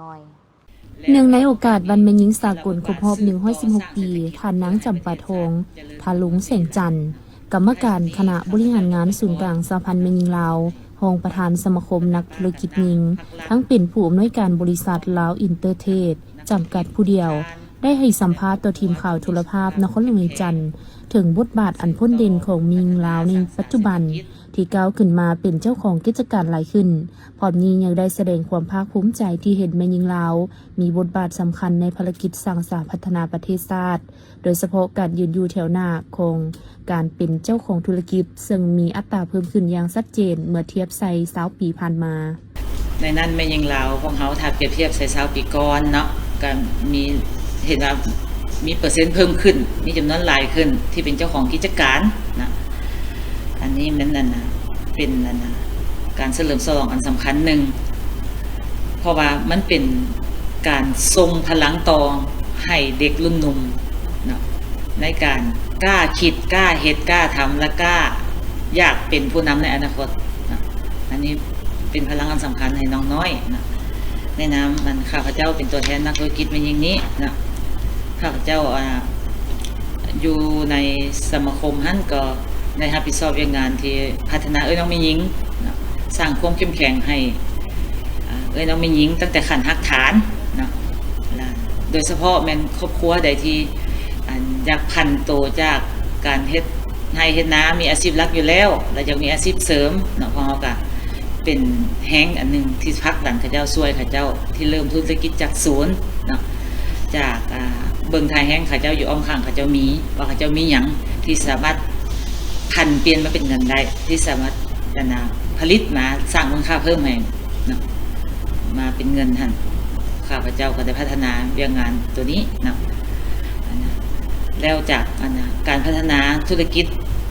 น้อยเนื่องในโอกาสวันแม่หญิงสากลครบรอบ116 ปีท่านนางจำปาทองทาลุงแสงจันทร์กรรมการคณะบริหารงานศูนย์กลางสหพันธ์แม่หญิงลาวรองประธานสมาคมนักธุรกิจหญิงทั้งเป็นผู้อำนวยการบริษัทลาวอินเตอร์เทรดจำกัดผู้เดียวได้ให้สัมภาษณ์ต่อทีมข่าวโทรภาพนครหลวงจันทร์ถึงบทบาทอันพ้นเด่นของหญิงลาวในปัจจุบันที่ก้าวขึ้นมาเป็นเจ้าของกิจการหลายขึ้นพร้อมนี้ยังได้แสดงความภาคภูมิใจที่เห็นแม่หญิงลาวมีบทบาทสำคัญในภารกิจสร้างสรรค์พัฒนาประเทศชาติโดยเฉพาะการยืนอยู่แถวหน้าของการเป็นเจ้าของธุรกิจซึ่งมีอัตราเพิ่มขึ้นอย่างชัดเจนเมื่อเทียบใส่20 ปีผ่านมาในนั้นแม่หญิงลาวของเฮาถ้าเปรียบเทียบใส่20 ปีก่อนเนาะก็มีเห็นว่ามีเปอร์เซ็นต์เพิ่มขึ้นมีจำนวนหลายขึ้นที่เป็นเจ้าของกิจการนะอันนี้มันนั่นนะเป็นนั่นนะการเฉลิมฉลองอันสำคัญหนึ่งเพราะว่ามันเป็นการทรงพลังต่อให้เด็กรุ่นหนุ่มนะในการกล้าคิดกล้าเฮ็ดกล้าทำและกล้าอยากเป็นผู้นำในอนาคตนะอันนี้เป็นพลังอันสำคัญให้น้องน้อยนะในนามมันข้าพเจ้าเป็นตัวแทนนักธุรกิจแม่หญิงนี้นะข้าพเจ้าอยู่ในสมาคมฮั่นก็ในรับผิดชอบเรื่องงานที่พัฒนาน้องแม่หญิงนะสร้างความเข้มแข็งให้น้องแม่หญิงตั้งแต่ขั้นรากฐานนะโดยเฉพาะแม่นครอบครัวใดที่อยากพันโตจากการเฮ็ดให้เฮ็ดนามีอาชีพหลักอยู่แล้วแล้วยังมีอาชีพเสริมเนาะของเฮาก็เป็นแห้งอันนึงที่พักหลังเขาเจ้าช่วยเขาเจ้าที่เริ่มธุรกิจจากศูนย์เนาะจากเบิ่งทายแห้งเขาเจ้าอยู่อ้อมข้างเขาเจ้ามีว่าเขาเจ้ามีหยังที่สามารถพันเปลี่ยนมาเป็นเงินได้ที่สามารถผลิตมาสร้างมูลค่าเพิ่มให้เนาะมาเป็นเงินท่านข้าพเจ้าก็ได้พัฒนาเรื่องงานตัวนี้เนาะแล้วจากการพัฒนาธุรกิจ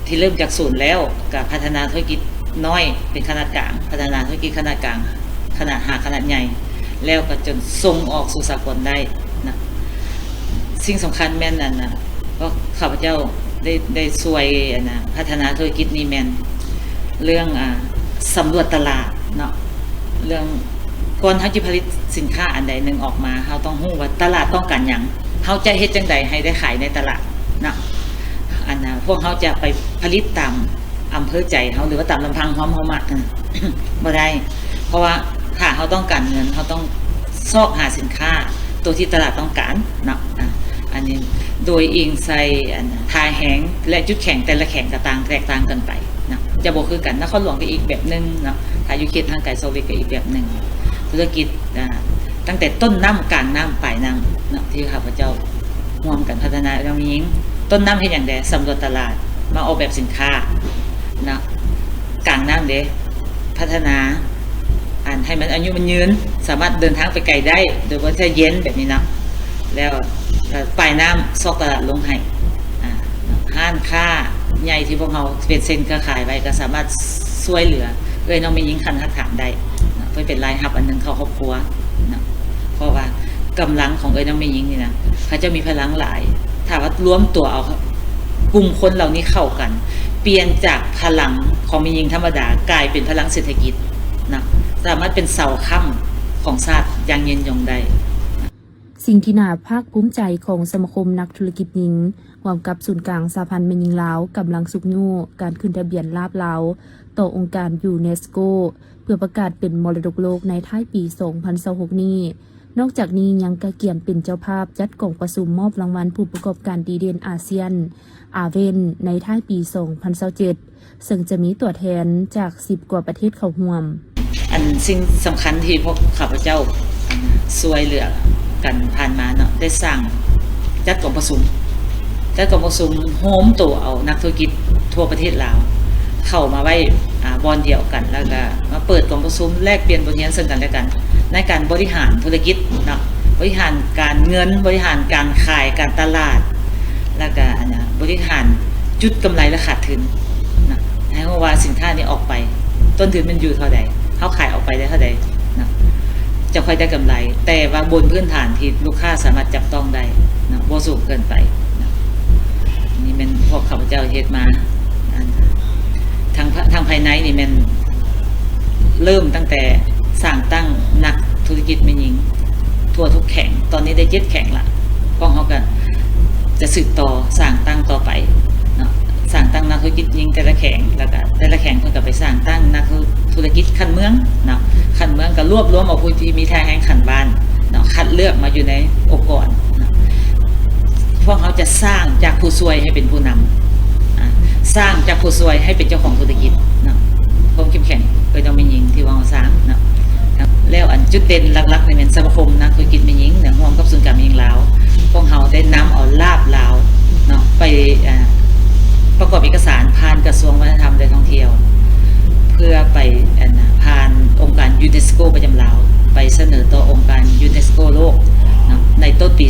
ที่เริ่มจากศูนย์แล้วกับพัฒนาธุรกิจน้อยเป็นขนาดกลางพัฒนาธุรกิจขนาดกลางขนาดขนาดใหญ่แล้วก็จนส่งออกสู่สากลได้นะสิ่งสำคัญแม่นนั่นนะก็ข้าพเจ้าได้ช่วยพัฒนาธุรกิจนี้แม่นเรื่องสำรวจตลาดเนาะเรื่องก่อนเฮาจะผลิตสินค้าอันใดนึงออกมาเฮาต้องรู้ว่าตลาดต้องการหยังเฮาจะเฮ็ดจังไดให้ได้ขายในตลาดเนาะพวกเฮาจะไปผลิตตามอำเภอใจเฮาหรือว่าตามลำพังเฮามักบ่ได้เพราะว่าถ้าเฮาต้องการเงินเฮาต้องซอกหาสินค้าตัวที่ตลาดต้องการเนาะอันนี้โดยอิงใส่ทายแห้งและจุดแข็งแต่ละแข็งก็แตกต่างกันไปนะจะบ่คือกันนครหลวงก็อีกแบบนึงเนาะถ้าอยู่เขตทางไกลโซเวตก็อีกแบบนึงธุรกิจตั้งแต่ต้นน้ำกลางน้ำปลายน้ำเนาะที่ข้าพเจ้าร่วมกันพัฒนาน้องหญิงต้นน้ำให้อย่างใดสำรวจตลาดมาออกแบบสินค้านะกลางน้ำเด้พัฒนาให้มันอายุมันยืนสามารถเดินทางไปไกลได้โดยว่าจะเย็นแบบนี้นะแล้วปลายน้ำซอกตลาดลงให้ห้านค่าใหญ่ที่พวกเราเป็นเซ็นเครือข่ายไว้ก็สามารถช่วยเหลือน้องแม่หญิงคันทักถามได้เพื่อเป็นรายรับอันนึงเข้าครอบครัวนะเพราะว่ากำลังของน้องแม่หญิงนี่นะเขาจะมีพลังหลายถ้าว่ารวมตัวเอากลุ่มคนเหล่านี้เข้ากันเปลี่ยนจากพลังของแม่หญิงธรรมดากลายเป็นพลังเศรษฐกิจนะสามารถเป็นเสาค้ำของชาติอย่างยืนยงได้สิ่งที่น่าภาคภูมิใจของสมาคมนักธุรกิจหญิงร่วมกับศูนย์กลางสหพันธ์แม่หญิงลาวกำลังสุกยู่การขึ้นทะเบียนลาบลาวต่อองค์การยูเนสโกเพื่อประกาศเป็นมรดกโลกในท้ายปี 2026 นี้นอกจากนี้ยังกระเกี่ยมเป็นเจ้าภาพจัดกล่องประชุมมอบรางวัลผู้ประกอบการดีเด่นอาเซียนอาเวนในท้ายปี 2027 ซึ่งจะมีตัวแทนจาก 10 กว่าประเทศเข้าร่วมสิ่งสำคัญที่พวกข้าพเจ้าช่วยเหลือกันผ่านมาเนาะได้สร้างจัดกล่องประชุมโฮมตัวเอานักธุรกิจทั่วประเทศลาวเข้ามาไว้บอนเดียวกันแล้วก็มาเปิดกล่องประชุมแลกเปลี่ยนบทเรียนซึ่งกันและกันในการบริหารธุรกิจเนาะบริหารการเงินบริหารการขายการตลาดแล้วก็บริหารจุดกำไรและขาดทุนนะให้ว่าสินค้านี้ออกไปต้นทุนมันอยู่เท่าใดเฮาขายออกไปได้เท่าใดนะจะค่อยได้กำไรแต่ว่าบนพื้นฐานที่ลูกค้าสามารถจับต้องได้นะบ่สูงเกินไปนะนี่เป็นพวกข้าพเจ้าเฮ็ดมาทางภายในนี่มันเริ่มตั้งแต่สร้างตั้งนักธุรกิจแม่หญิง ทั่วทุกแข่งตอนนี้ได้7แข่งละพวกเขาก็จะสืบต่อสร้างตั้งต่อไปเนาะสร้างตั้งนักธุรกิจยิงแต่ละแข่งแล้วก็แต่ละแข่งเพิ่นก็ไปสร้างตั้งนักธุรกิจขั้นเมืองเนาะขั้นเมืองก็รวบรวมเอาผู้ที่มีทางแห่งขั้นบ้านเนาะคัดเลือกมาอยู่ในองค์กรเนาะพวกเขาจะสร้างจากผู้ช่วยให้เป็นผู้นำสร้างจากผู้ช่วยให้เป็นเจ้าของธุรกิจเนาะความเข้มแข็งก็ต้องเป็นหญิงที่ว่าเราสร้างเนาะแล้วอันจุดเด่นหลักๆในเป็นสมาคมนักธุรกิจเป็นหญิงเนี่ยร่วมกับศูนย์การเป็นหญิงลาวพวกเขาได้นำเอาลาบลาวเนาะไปประกอบเอกสารผ่านกระทรวงวัฒนธรรมและท่องเที่ยวเพื่อไปผ่านองค์การยูเนสโกประจำลาวไปเสนอต่อองค์การยูเนสโกโลกนะในต้นปี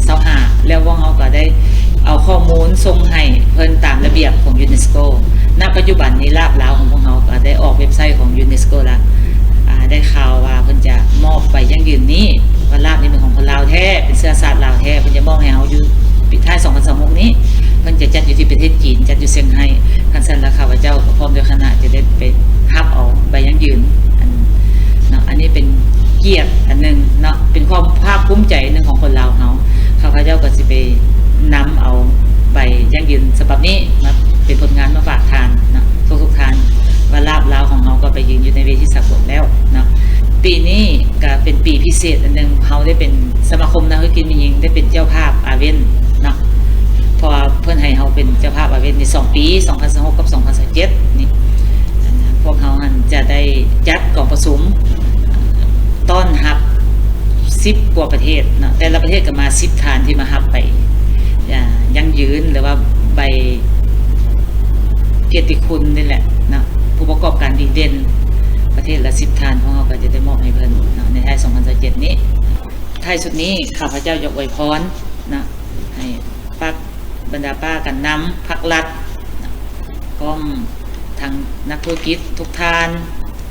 2025แล้วว่าเขาก็ได้เอาข้อมูลส่งให้เพิ่นตามระเบียบของยูเนสโกณปัจจุบันนี้ลาบลาวของพวกเขาก็ได้ออกเว็บไซต์ของยูเนสโกแล้วได้ข่าวว่าเพิ่นจะมอบไปยั่งยืนนี้ว่าลาบนี้เป็นของคนลาวแท้เป็นเสื้อสาดลาวแท้เพิ่นจะมอบให้เฮาอยู่ปีท้าย2026นี้เพิ่นจะจัดอยู่ที่ประเทศจีนจัดอยู่เซี่ยงไฮ้คันซั่นแล้วข้าพเจ้าก็พร้อมด้วยคณะจะได้ไปรับเอาใบยั่งยืนอันนี้เป็นเกียรติอันนึงเนาะเป็นความภาคภูมิใจนึงของคนลาวเฮาข้าพเจ้าก็สิไปนำเอาใบยั่งยืนฉบับนี้มาเป็นผลงานมาฝากทานเนาะทุกๆทานว่าลาบลาวของเฮาก็ไปยืนอยู่ในเวทีสากลแล้วเนาะปีนี้ก็เป็นปีพิเศษอันนึงเฮาได้เป็นสมาคมนักธุรกิจหญิงได้เป็นเจ้าภาพอาเว่นเนาะเพราะเพิ่นให้เฮาเป็นเจ้าภาพอาเว่นใน2ปี2026กับ2027นี่พวกเฮาจะได้จัดกองประชุมต้อนรับ10กว่าประเทศเนาะแต่ละประเทศก็มา10ฐานที่มารับไปยั่งยืนหรือว่าใบเกียรติคุณนี่แหละเนาะผู้ประกอบการดีเด่นประเทศละ10ฐานของเราก็จะได้มอบให้เพิ่นเนาะในท้าย2027นี้ท้ายสุดนี้ข้าพเจ้าอยากอวยพรนะให้ป้าบรรดาป้ากันนำภาครัฐก็ทางนักธุรกิจทุกท่าน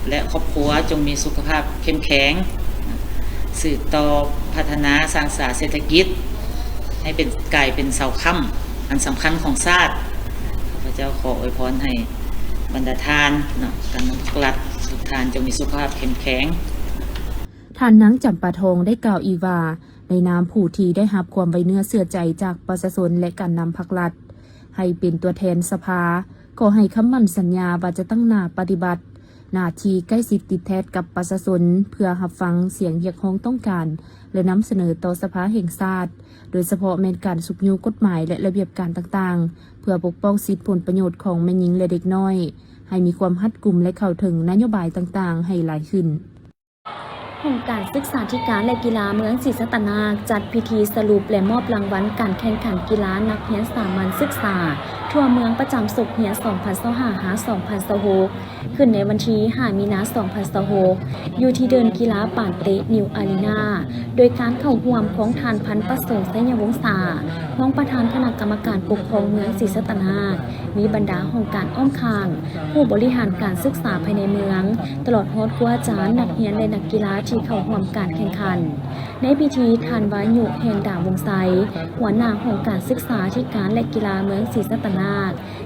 และครอบครัวจงมีสุขภาพเข้มแข็งสืบต่อพัฒนาสร้างสรรค์เศรษฐกิจให้เป็นกลายเป็นเสาค้ำอันสำคัญของชาติข้าพเจ้าขออวยพรให้บรรดาทานเนาะกันทุกรัฐทุกทานจงมีสุขภาพเข้มแข็งท่านนางจำปาทองได้กล่าวอีกว่าในนามผู้ที่ได้รับความไว้เนื้อเชื่อใจจากประชาชนและการนำภาครัฐให้เป็นตัวแทนสภาขอให้คำมั่นสัญญาว่าจะตั้งหน้าปฏิบัติหน้าที่ใกล้ชิดติดแทนกับประชาชนเพื่อรับฟังเสียงเรียกร้องต้องการและนำเสนอต่อสภาแห่งชาติโดยเฉพาะแม่นการสุกยูกฎหมายและระเบียบการต่างๆเพื่อปกป้องสิทธิผลประโยชน์ของแม่หญิงและเด็กน้อยให้มีความรัดกุมและเข้าถึงนโยบายต่างๆให้หลายขึ้นองค์การศึกษาธิการและกีฬาเมืองศรีสัตนาจัดพิธีสรุปและมอบรางวัลการแข่งขันกีฬานักเรียนสามัญศึกษาทั่วเมืองประจำศุกร์เฮีย2025-2026ขึ้นในวันที่5มีนาคม2026อยู่ที่เดินกีฬาป่านเตะนิวอารีนาโดยการเข้าร่วมของท่านพันประสงค์ไสยวงศารองประธานคณะกรรมการปกครองเมืองศรีสัตนามีบรรดาองค์การอ้อมข้างผู้บริหารการศึกษาภายในเมืองตลอดฮอดครูอาจารย์นักเรียนและนักกีฬาที่เข้าร่วมการแข่งขันในพิธีท่านวายุแห่งดาววงไซหัวหน้าของการศึกษาธิการและกีฬาเมืองศรีสัตนา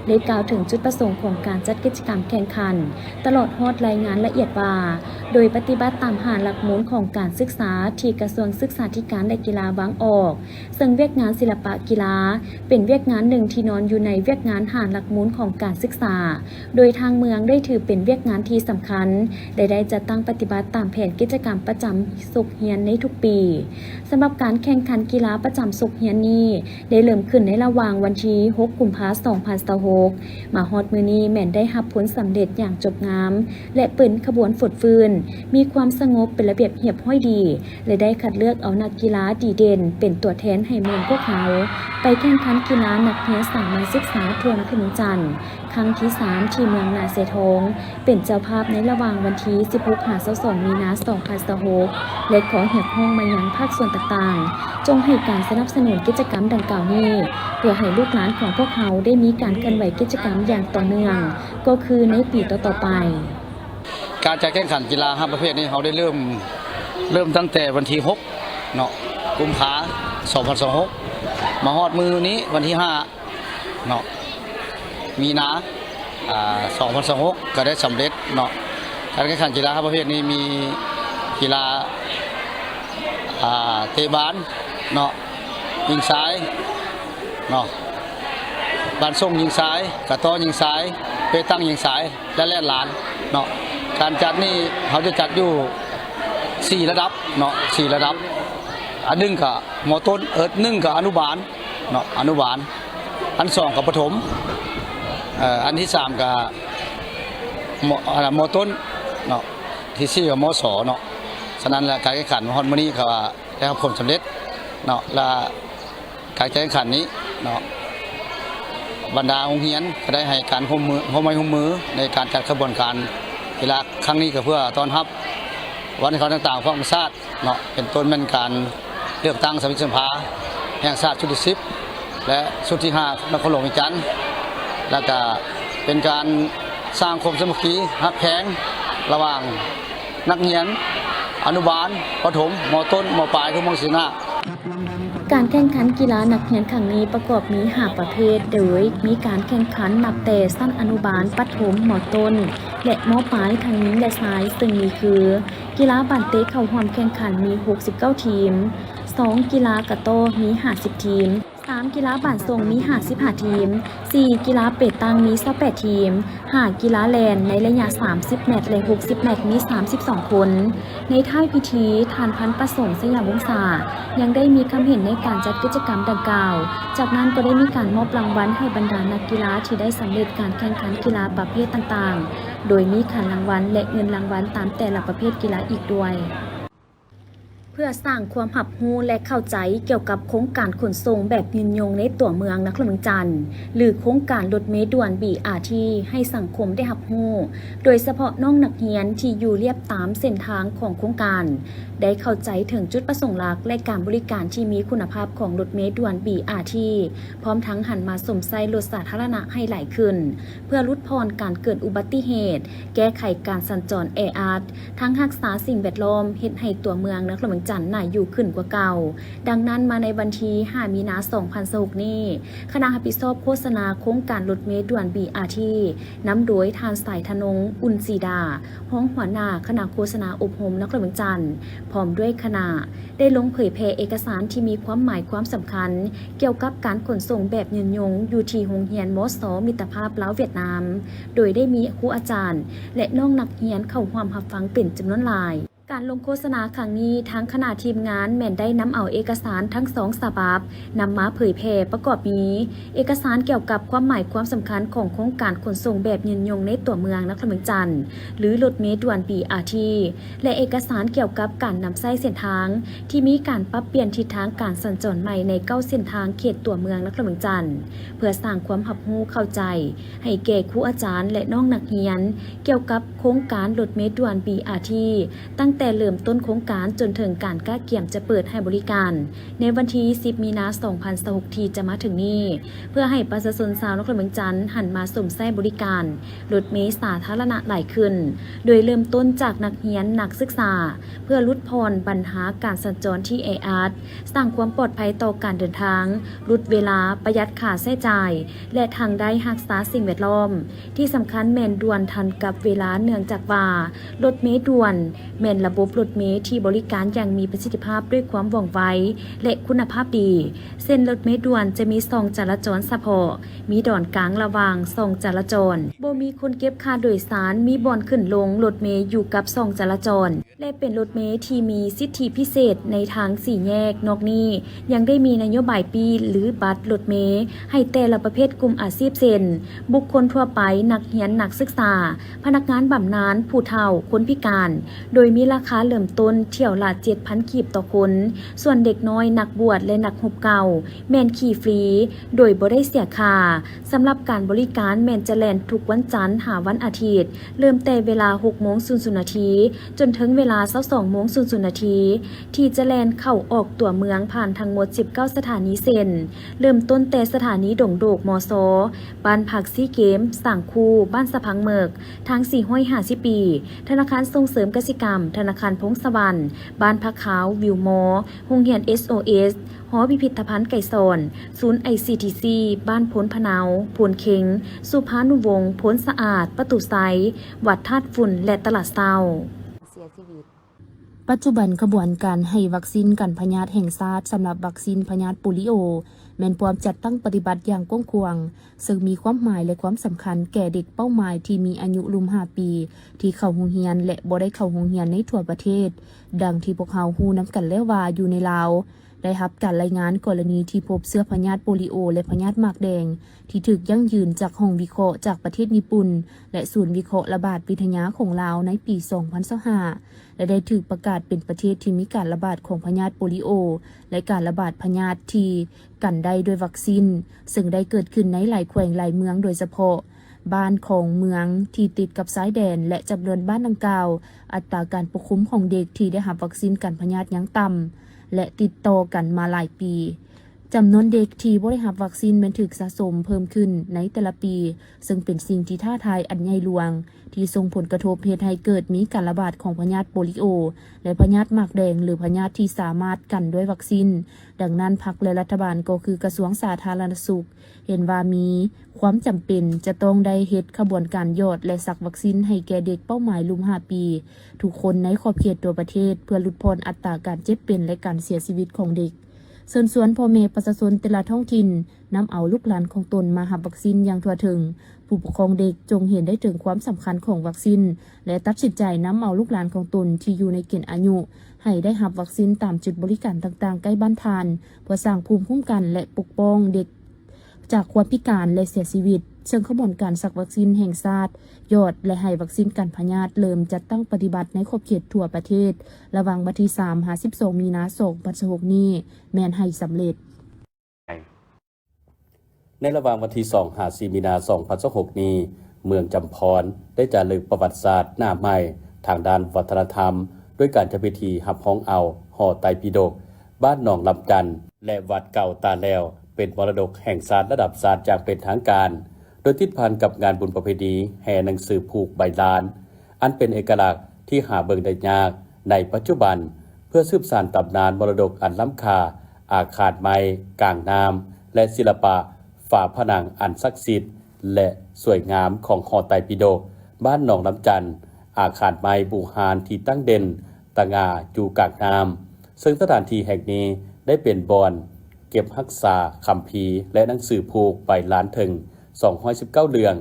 ได้กล่าวถึงจุดประสงค์ของการจัดกิจกรรมแข่งขันตลอดฮอดรายงานละเอียดว่าโดยปฏิบัติตามหาหลักมูลของการศึกษาที่กระทรวงศึกษาธิการและกีฬาวางออกซึ่งเวียกงานศิลปะกีฬาเป็นเวียกงานหนึ่งที่นอนอยู่ในเวียกงานหาหลักมูลของการศึกษาโดยทางเมืองได้ถือเป็นเวียกงานที่สำคัญได้จัดตั้งปฏิบัติตามแผนกิจกรรมประจำศุกร์เฮียนในทุกปีสำหรับการแข่งขันกีฬาประจำศุกร์เฮียนนี้ได้เริ่มขึ้นในระหว่างวันที่6 กุมภาพันธ์ 2026มาฮอดมื้อนี้แม่นได้รับผลสำเร็จอย่างจบงามและเปิดขบวนฝดฟื้นมีความสงบเป็นระเบียบเรียบร้อยดีและได้คัดเลือกเอานักกีฬาดีเด่นเป็นตัวแทนให้เมืองพวกเขาไปแข่งขันกีฬานักเรียนสามัญศึกษาทวนขนมจันทร์ครั้งที่3ที่เมืองนาเซทงเป็นเจ้าภาพในระหว่างวันที่16-22 มีนาคม 2026และขอเรียกร้องมายังภาคส่วนต่างๆจงให้การสนับสนุนกิจกรรมดังกล่าวนี้เพื่อให้ลูกหลานของพวกเขาได้มีการเคลื่อนไหวกิจกรรมอย่างต่อเนื่องก็คือในปีต่อๆไปการจัดแข่งขันกีฬา5ประเภทนี้เขาได้เริ่มตั้งแต่วันที่6เนาะกุมภาพันธ์ 2026มาฮอดมือนี้วันที่5เนาะมีนา2026ก็ได้สำเร็จเนาะการแข่งขันกีฬา5ประเภทนี้มีกีฬา เตะบานเนาะยิงซ้ายเนาะบานส่งยิงซ้ายกระต้อยิงซ้ายเปตั้งยิงซ้ายและแล่นหลานเนาะการจัดนี่เขาจะจัดอยู่4ระดับเนาะ4ระดับอันหนึ่งกับม.ต้นหนึ่งกับอนุบาลเนาะอนุบาลอัน2กับประถมอันที่3กับม.ต้นเนาะที่4กับม.ศเนาะฉะนั้นแล้วการแข่งขันฮอนมื้อนี้ก็ได้รับผลสำเร็จเนาะและการแข่งขันนี้เนาะบรรดาโรงเรียนก็ได้ให้การร่วมมือในการจัดขบวนการกีฬาครั้งนี้ก็เพื่อต้อนรับวันเขาต่างๆของชาติเนาะเป็นต้นเป็นการเลือกตั้งสมาชิกสภาแห่งชาติชุดที่10และชุดที่5นครหลวงวิจันทร์แล้วก็เป็นการสร้างความสามัคคีฮักแพงระหว่างนักเรียนอนุบาลประถมม.ต้นม.ปลายทุกม.ศิลป์การแข่งขันกีฬานักเรียนครั้งนี้ประกอบมี5ประเภทโดยมีการแข่งขันนับแต่ชั้นอนุบาลประถมม.ต้นและม.ปลายทั้งหญิงและชายซึ่งมีคือกีฬาบานเตะเข้าร่วมแข่งขันมี69ทีม2กีฬากระโต้มี50ทีม3กีฬาบานทรงมี55ทีม4กีฬาเปตังมี28ทีม5กีฬาแลนในระยะ30แมตช์และ60แมตช์มี32คนในท้ายพิธีทานพันประสงค์สยามวงศ์ยังได้มีคำเห็นในการจัดกิจกรรมดังกล่าวจากนั้นก็ได้มีการมอบรางวัลให้บรรดานักกีฬาที่ได้สำเร็จการแข่งขันกีฬาประเภทต่างๆโดยมีขันรางวัลและเงินรางวัลตามแต่ละประเภทกีฬาอีกด้วยเพื่อสร้างความหับหูและเข้าใจเกี่ยวกับโครงการขนส่งแบบยืนยงในตัวเมืองนครหลวงจันทร์หรือโครงการรถเมล์ด่วน BRT ให้สังคมได้หับหูโดยเฉพาะน้องนักเรียนที่อยู่เรียบตามเส้นทางของโครงการได้เข้าใจถึงจุดประสงค์หลักและการบริการที่มีคุณภาพของรถเมล์ด่วน BRT พร้อมทั้งหันมาสวมใส่รถสาธารณะให้หลายขึ้นเพื่อลดพรการเกิดอุบัติเหตุแก้ไขการสัญจรแออัดทั้งรักษาสิ่งแวดล้อมเฮ็ดให้ตัวเมืองนครหลวงจันทร์น่าอยู่ขึ้นกว่าเก่าดังนั้นมาในวันที่5มีนาคม2026นี้คณะรับผิดชอบโฆษณาโครงการรถเมล์ด่วน BRT นำโดยทานสายธนงอุ่นศรีดาห้องหัวหน้าคณะโฆษณาอบรมนครหลวงจันทร์พร้อมด้วยคณะได้ลงเผยแพร่เอกสารที่มีความหมายความสำคัญเกี่ยวกับการขนส่งแบบยืนยงอยู่ที่โรงเรียนม.ศ.มิตรภาพลาวเวียดนามโดยได้มีครูอาจารย์และน้องนักเรียนเข้าร่วมรับฟังเป็นจำนวนหลายการลงโฆษณาครั้งนี้ทั้งคณะทีมงานแม่นได้นำเอาเอกสารทั้ง2ฉบับนำมาเผยแพร่ประกอบมีเอกสารเกี่ยวกับความหมายความสำคัญของโครงการขนส่งแบบยืนยงในตัวเมืองนครหลวงจันทร์หรือรถเมล์ด่วน BRT และเอกสารเกี่ยวกับการนำใช้เส้นทางที่มีการปรับเปลี่ยนทิศทางการสัญจรใหม่ใน9เส้นทางเขตตัวเมืองนครหลวงจันทร์เพื่อสร้างความรับรู้เข้าใจให้แก่ครูอาจารย์และน้องนักเรียนเกี่ยวกับโครงการรถเมล์ด่วน BRT ตั้งแต่เริ่มต้นโครงการจนถึงการก้าเกี่ยมจะเปิดให้บริการในวันที่10มีนาคม2026ที่จะมาถึงนี้เพื่อให้ประชาชนชาวนครหลวงจันทร์หันมาสวมใส่บริการรถเมล์สาธารณะหลายขึ้นโดยเริ่มต้นจากนักเรียนนักศึกษาเพื่อลดพรปัญหาการสัญจรที่แออัดสร้างความปลอดภัยต่อการเดินทางลดเวลาประหยัดค่าใช้จ่ายและทางได้รักษาสิ่งแวดล้อมที่สำคัญแม่นด่วนทันกับเวลาเนื่องจากว่ารถเมล์ด่วนแม่นระบบรถเมล์ที่บริการอย่างมีประสิทธิภาพด้วยความว่องไวและคุณภาพดีเส้นรถเมล์ด่วนจะมีช่องจราจรเฉพาะมีด่านกลางระหว่างช่องจราจรบ่มีคนเก็บค่าโดยสารมีบ่อนขึ้นลงรถเมล์อยู่กับช่องจราจรและเป็นรถเมล์ที่มีสิทธิพิเศษในทาง4แยกนอกนี้ยังได้มีนโยบายปีหรือบัตรรถเมล์ให้แต่ละประเภทกลุ่มอาชีพเช่นบุคคลทั่วไปนักเรียนนักศึกษาพนักงานบำนาญผู้เฒ่าคนพิการโดยมีราคาเริ่มต้นเที่ยวละ 7,000 กีบต่อคนส่วนเด็กน้อยนักบวชและนักหุบเก่าแม่นขี่ฟรีโดยบ่ได้เสียค่าสำหรับการบริการแม่นจะแล่นทุกวันจันทร์หาวันอาทิตย์เริ่มแต่เวลา 6:00 น. จนถึงเวลา 22:00 น. ที่จะแล่นเข้าออกตัวเมืองผ่านทั้งหมด19สถานีเส้นเริ่มต้นแต่สถานีดงโดกมศบ้านผักซีเกมสังคูบ้านสะพังเมิกทาง450 ปีธนาคารส่งเสริมกสิกรรมธนาคารพงศวรรณบ้านพักขาววิวมอโรงเรียน SOS หอพิพิธภัณฑ์ไก่สอนศูนย์ ICTC บ้านพ้นพะเนาพวนเค็งสุภานุวงศ์พ้นสะอาดประตูไซวัดธาตุฝุ่นและตลาดเศร้าเสียชีวิต ปัจจุบันขบวนการให้วัคซีนกันพยาธิแห่งชาติสำหรับวัคซีนพยาธิโปลิโอแม่นพร้อมจัดตั้งปฏิบัติอย่างกว้างขวางซึ่งมีความหมายและความสำคัญแก่เด็กเป้าหมายที่มีอายุรุม5 ปีที่เข้าโรงเรียนและบ่ได้เข้าโรงเรียนในทั่วประเทศดังที่พวกเราฮู้นำกันแล้วว่าอยู่ในลาวได้รับการรายงานกรณีที่พบเชื้อพยาธิโปลิโอและพยาธิหมากแดงที่ถูกยั่งยืนจากห้องวิเคราะห์จากประเทศญี่ปุ่นและศูนย์วิเคราะห์ระบาดวิทยาของลาวในปี 2025และได้ถูกประกาศเป็นประเทศที่มีการระบาดของพยาธิโปลิโอและการระบาดพยาธิที่กันได้ด้วยวัคซีนซึ่งได้เกิดขึ้นในหลายแขวงหลายเมืองโดยเฉพาะบ้านของเมืองที่ติดกับชายแดนและจำนวนบ้านดังกล่าวอัตราการปกคลุมของเด็กที่ได้รับวัคซีนกันพยาธิยังต่ำและติดต่อกันมาหลายปีจำนวนเด็กที่บ่ได้รับวัคซีนแม้นถูกสะสมเพิ่มขึ้นในแต่ละปีซึ่งเป็นสิ่งที่ท้าทายอันใหญ่หลวงที่ส่งผลกระทบเฮ็ดให้เกิดมีการระบาดของพยาธิโปลิโอและพยาธิหมากแดงหรือพยาธิที่สามารถกันด้วยวัคซีนดังนั้นพรรคและรัฐบาลก็คือกระทรวงสาธารณสุขเห็นว่ามีความจำเป็นจะต้องได้เฮ็ดขบวนการหยอดและสักวัคซีนให้แก่เด็กเป้าหมายรุม5 ปีทุกคนในขอบเขตตัวประเทศเพื่อลดพรอัตราการเจ็บเป็นและการเสียชีวิตของเด็กเชิญชวนพ่อแม่ประชาชนแต่ละท้องถิ่นนำเอาลูกหลานของตนมารับวัคซีนอย่างทั่วถึงผู้ปกครองเด็กจงเห็นได้ถึงความสำคัญของวัคซีนและตัดสินใจนำเอาลูกหลานของตนที่อยู่ในเกณฑ์อายุให้ได้รับวัคซีนตามจุดบริการต่างๆใกล้บ้านทานเพื่อสร้างภูมิคุ้มกันและปกป้องเด็กจากความพิการและเสียชีวิตซึ่งขบวนการสักวัคซีนแห่งชาติยอดและให้วัคซีนกันพยาธิเริ่มจัดตั้งปฏิบัติในขอบเขตทั่วประเทศระหว่างวันที่3-12 มีนาคม 2026 นี้แม้นให้สำเร็จในระหว่างวันที่2-4 มีนาคม 2026 นี้เมืองจำพรได้จารึกประวัติศาสตร์หน้าใหม่ทางด้านวัฒนธรรมด้วยการจัดพิธีรับฮ้องเอาหอไตรปิฎกบ้านหนองลำจันทน์และวัดเก่าตาแล้วเป็นมรดกแห่งชาติระดับชาติอย่างเป็นทางการโดยติดพันกับงานบุญประเพณีแห่หนังสือผูกใบลานอันเป็นเอกลักษณ์ที่หาเบิ่งได้ยากในปัจจุบันเพื่อสืบสานตำนานมรดกอันล้ำค่าอาคารไม้กลางน้ำและศิลปะฝาผนังอันศักดิ์สิทธิ์และสวยงามของหอไตรปิฎกบ้านหนองลำจันทน์อาคารไม้บูหานที่ตั้งเด่นตะงาอยู่กลางน้ำซึ่งสถานที่แห่งนี้ได้เป็นบ่อนเก็บรักษาคัมภีร์และหนังสือผูกใบลานถึง219 เรื่อง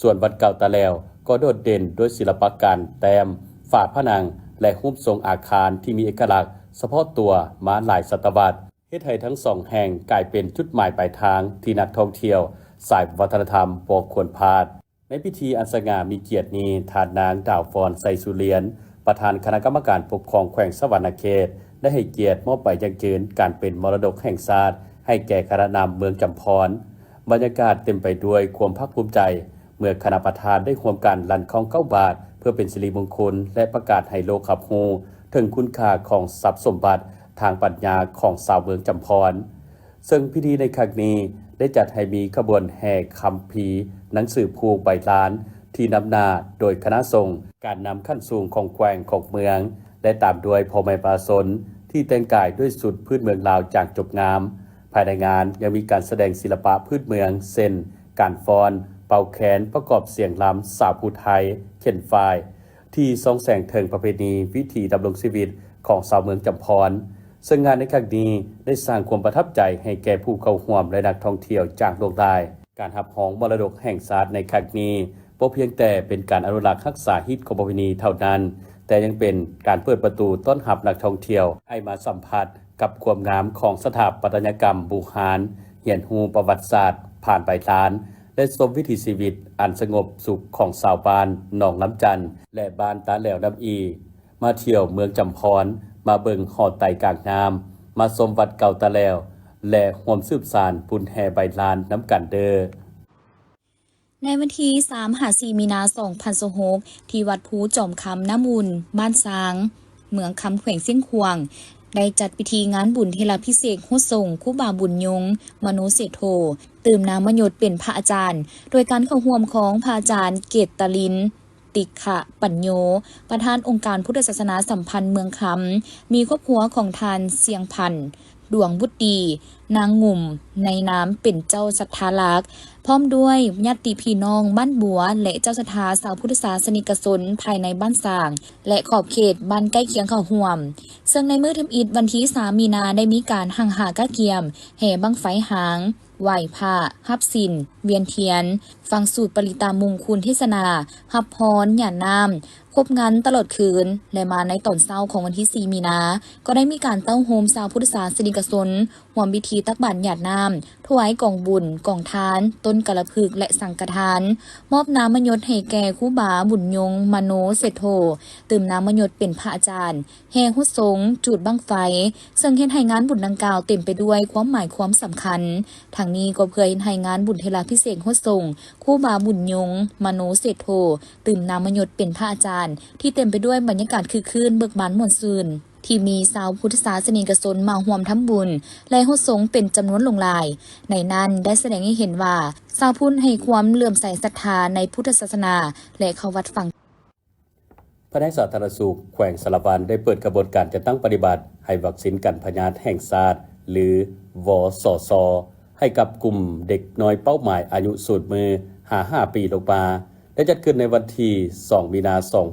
ส่วนวัดเก่าตาแล้วก็โดดเด่นด้วยศิลปะการแต้มฝาผนังและรูปทรงอาคารที่มีเอกลักษณ์เฉพาะตัวมาหลายศตวรรษเฮ็ดให้ทั้งสองแห่งกลายเป็นจุดหมายปลายทางที่นักท่องเที่ยวสายวัฒนธรรมบ่ควรพลาดในพิธีอันสง่ามีเกียรตินี้ทานนางดาวฟอนไซสุเลียนประธานคณะกรรมการปกครองแขวงสวรรณเขตได้ให้เกียรติมอบใบยังยืนการเป็นมรดกแห่งชาติให้แก่คณะนำเมืองจำพรบรรยากาศเต็มไปด้วยความภาคภูมิใจเมื่อคณะประธานได้ร่วมกันลั่นของ9 บาทเพื่อเป็นสิริมงคลและประกาศให้โลกรับรู้ถึงคุณค่าของทรัพย์สมบัติทางปัญญาของชาวเมืองจำพรซึ่งพิธีในครั้งนี้ได้จัดให้มีขบวนแห่คัมภีร์หนังสือผูกใบลานที่นำหน้าโดยคณะสงฆ์การนำขั้นสูงของแขวงของเมืองและตามด้วยพ่อแม่ประชาชนที่แต่งกายด้วยสุดพื้นเมืองลาวจากจบงามภายในงานยังมีการแสดงศิลปะพื้นเมืองเช่นการฟ้อนเป่าแคนประกอบเสียงรำสาวผู้ไทยเข็นฝ่ายที่ส่องแสงเทิงประเพณีวิถีดำรงชีวิตของชาวเมืองจำพรซึ่งงานในครั้งนี้ได้สร้างความประทับใจให้แก่ผู้เข้าร่วมและนักท่องเที่ยวจากโลกใต้การรับฮ้องมรดกแห่งชาติในครั้งนี้บ่เพียงแต่เป็นการอนุรักษ์รักษาฮิตของประเพณีเท่านั้นแต่ยังเป็นการเปิดประตูต้อนรับนักท่องเที่ยวให้มาสัมผัสกับความงามของสถาปัตยกรรมบูหานเรียนรู้ประวัติศาสตร์ผ่านใบลานและชมวิถีชีวิตอันสงบสุขของชาวบ้านหนองลำจันทน์และบ้านตาแหลวน้ำอีมาเที่ยวเมืองจำพรมาเบิ่งหอไตรกลางน้ำมาชมวัดเก่าตาแหลวและร่วมสืบสานบุญแห่ใบลานน้ำกันเด้อในวันที่3-4 มีนาคม 2026ที่วัดภูจอมคำน้ำมูลบ้านซางเมืองคำแขวงเสียงขวางได้จัดพิธีงานบุญเทลาภิเษกฮู้ส่งครูบาบุญยงมโนเศรษโธตื่มนามยศเป็นพระอาจารย์โดยการเข้าร่วมของพระอาจารย์เกตตลินติขะปัญโยประธานองค์การพุทธศาสนาสัมพันธ์เมืองคำมีครอบครัวของทานเสียงพันธ์ ดวงบุตรดีนางงุ่มในน้ำเป็นเจ้าศรัทธาลักษ์พร้อมด้วยญาติพี่น้องบ้านบัวและเจ้าศรัทธาสาวพุทธศาสนิกชนภายในบ้านสร้างและขอบเขตบ้านใกล้เคียงเข้าห่วมซึ่งในมื้อทำอิฐวันที่3 มีนาได้มีการหังหากะเกียมแห่บั้งไฟหางไหว้พระฮับสินเวียนเทียนฟังสูตรปริตามงคลเทศนาฮับพรหย่าน้ำครบงานตลอดคืนและมาในตอนเช้าของวันที่4 มีนาก็ได้มีการเต้าโฮมสาวพุทธศาสนิกชนร่วมพิธีตักบาตรหยาดน้ำถวายกองบุญกองทานต้นกระพึกและสังฆทานมอบน้ำมยศให้แก่ครูบาบุญยงมโนเศรษโธตื่มน้ำมยศเป็นพระอาจารย์แห่ฮุดสงจุดบั้งไฟซึ่งเฮ็ดให้งานบุญดังกล่าวเต็มไปด้วยความหมายความสำคัญทางนี้ก็เพื่อให้งานบุญเทลาพิเศษฮุดสงครูบาบุญยงมโนเศรษโธตื่มน้ำมยศเป็นพระอาจารย์ที่เต็มไปด้วยบรรยากาศคึกคืนเบิกบานม่วนซื่นที่มีชาวพุทธศาสนิกชนมาร่วมทำบุญและฮุดสงเป็นจำนวนหลงหลายในนั้นได้แสดงให้เห็นว่าชาวพุทธให้ความเลื่อมใสศรัทธาในพุทธศาสนาและเข้าวัดฟังแผนกสาธารณสุขแขวงสารวันได้เปิดกระบวนการจัดตั้งปฏิบัติให้วัคซีนกันพยาธิแห่งชาติหรือวสสให้กับกลุ่มเด็กน้อยเป้าหมายอายุสูตรมือ5 ปีลงมาได้จัดขึ้นในวันที่2 มีนาคม